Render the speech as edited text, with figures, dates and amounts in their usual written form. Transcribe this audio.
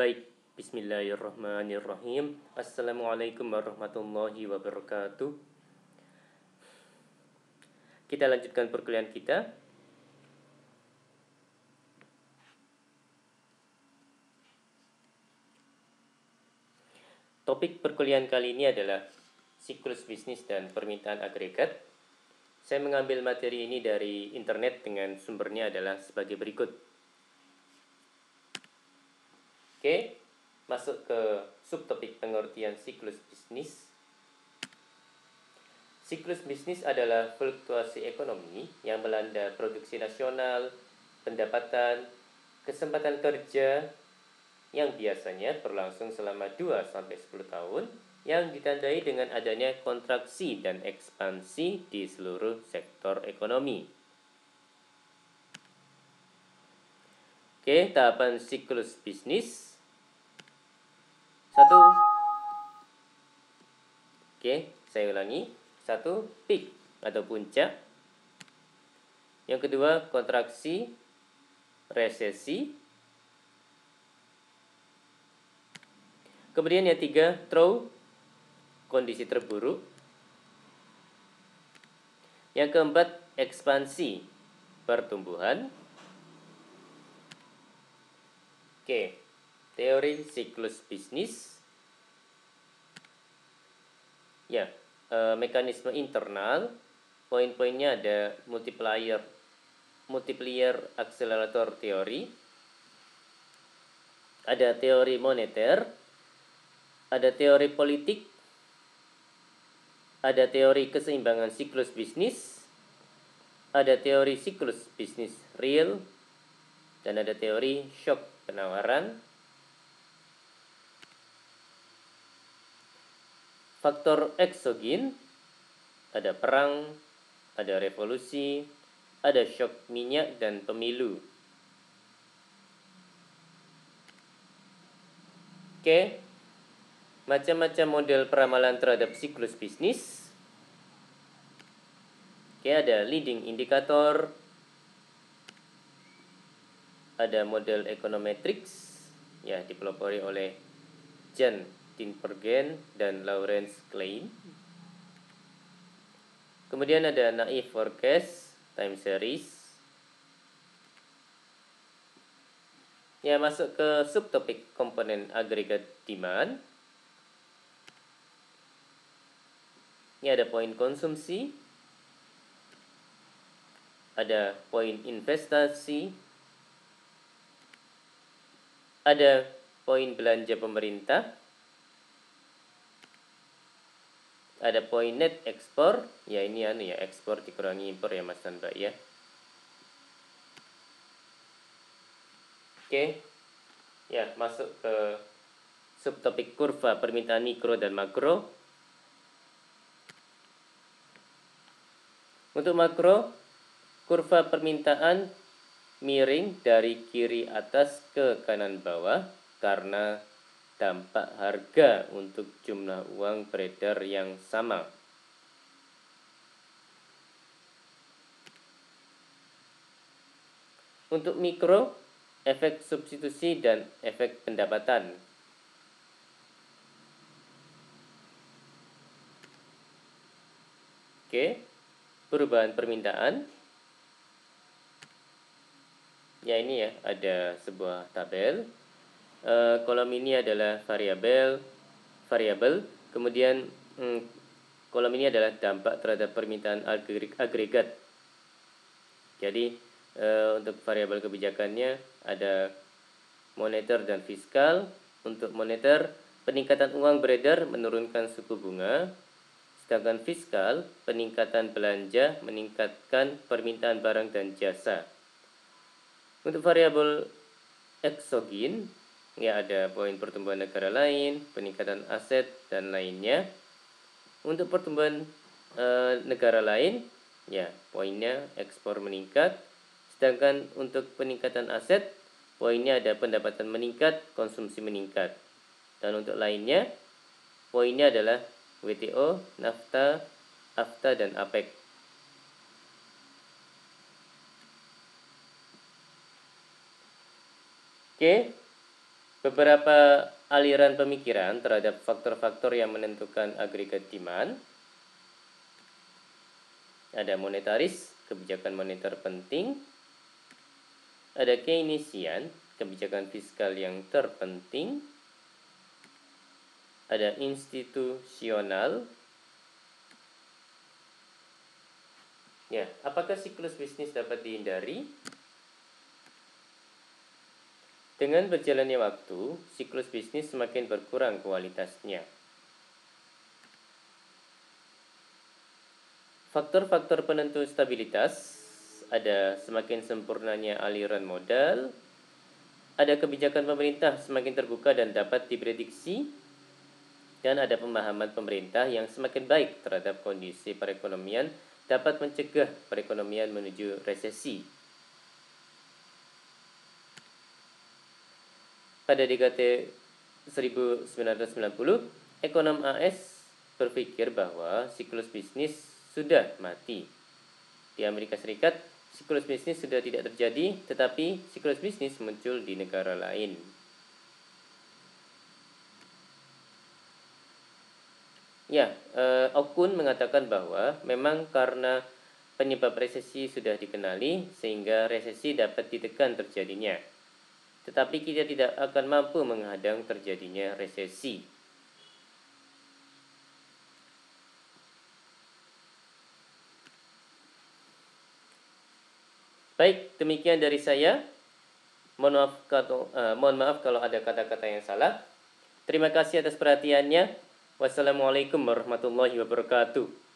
Baik, bismillahirrahmanirrahim. Assalamualaikum warahmatullahi wabarakatuh. Kita lanjutkan perkuliahan kita. Topik perkuliahan kali ini adalah siklus bisnis dan permintaan agregat. Saya mengambil materi ini dari internet dengan sumbernya adalah sebagai berikut. Oke, masuk ke subtopik pengertian siklus bisnis. Siklus bisnis adalah fluktuasi ekonomi yang melanda produksi nasional, pendapatan, kesempatan kerja yang biasanya berlangsung selama 2-10 tahun yang ditandai dengan adanya kontraksi dan ekspansi di seluruh sektor ekonomi. Oke, tahapan siklus bisnis. 1. Oke, saya ulangi. 1. Peak atau puncak. Yang kedua, kontraksi, resesi. Kemudian yang 3, trough, kondisi terburuk. Yang keempat, ekspansi, pertumbuhan. Oke, teori siklus bisnis. Ya, mekanisme internal, poin-poinnya ada multiplier accelerator teori, ada teori moneter, ada teori politik, ada teori keseimbangan siklus bisnis, ada teori siklus bisnis real, dan ada teori shock penawaran. Faktor eksogen, ada perang, ada revolusi, ada shock minyak dan pemilu. Oke, macam-macam model peramalan terhadap siklus bisnis. Oke, ada leading indicator, ada model econometrics, ya dipelopori oleh Jan Tinbergen dan Lawrence Klein. Kemudian ada naive forecast, time series. Ya, masuk ke subtopik komponen agregat demand. Ini ada poin konsumsi, ada poin investasi, ada poin belanja pemerintah, ada poin net ekspor, ya ini ekspor dikurangi impor ya Mas dan Mbak ya. Oke, ya masuk ke subtopik kurva permintaan mikro dan makro. Untuk makro, kurva permintaan miring dari kiri atas ke kanan bawah karena dampak harga untuk jumlah uang beredar yang sama. Untuk mikro, efek substitusi dan efek pendapatan. Oke, perubahan permintaan. Ya ini ya, ada sebuah tabel. Kolom ini adalah variabel, kemudian kolom ini adalah dampak terhadap permintaan agregat. Jadi untuk variabel kebijakannya ada moneter dan fiskal. Untuk moneter, peningkatan uang beredar menurunkan suku bunga, sedangkan fiskal, peningkatan belanja meningkatkan permintaan barang dan jasa. Untuk variabel eksogen, ya ada poin pertumbuhan negara lain, peningkatan aset, dan lainnya. Untuk pertumbuhan negara lain, ya poinnya ekspor meningkat. Sedangkan untuk peningkatan aset, poinnya ada pendapatan meningkat, konsumsi meningkat. Dan untuk lainnya, poinnya adalah WTO, NAFTA, AFTA, dan APEC. Oke. beberapa aliran pemikiran terhadap faktor-faktor yang menentukan agregat demand. Ada monetaris, kebijakan moneter penting. Ada Keynesian, kebijakan fiskal yang terpenting. Ada institusional. Ya, apakah siklus bisnis dapat dihindari? Dengan berjalannya waktu, siklus bisnis semakin berkurang kualitasnya. Faktor-faktor penentu stabilitas, ada semakin sempurnanya aliran modal, ada kebijakan pemerintah semakin terbuka dan dapat diprediksi, dan ada pemahaman pemerintah yang semakin baik terhadap kondisi perekonomian dapat mencegah perekonomian menuju resesi. Pada dekade 1990, ekonom AS berpikir bahwa siklus bisnis sudah mati. Di Amerika Serikat, siklus bisnis sudah tidak terjadi, tetapi siklus bisnis muncul di negara lain. Ya, Okun mengatakan bahwa memang karena penyebab resesi sudah dikenali, sehingga resesi dapat ditekan terjadinya. Tetapi kita tidak akan mampu menghadang terjadinya resesi. Baik, demikian dari saya. Mohon maaf kalau ada kata-kata yang salah. Terima kasih atas perhatiannya. Wassalamualaikum warahmatullahi wabarakatuh.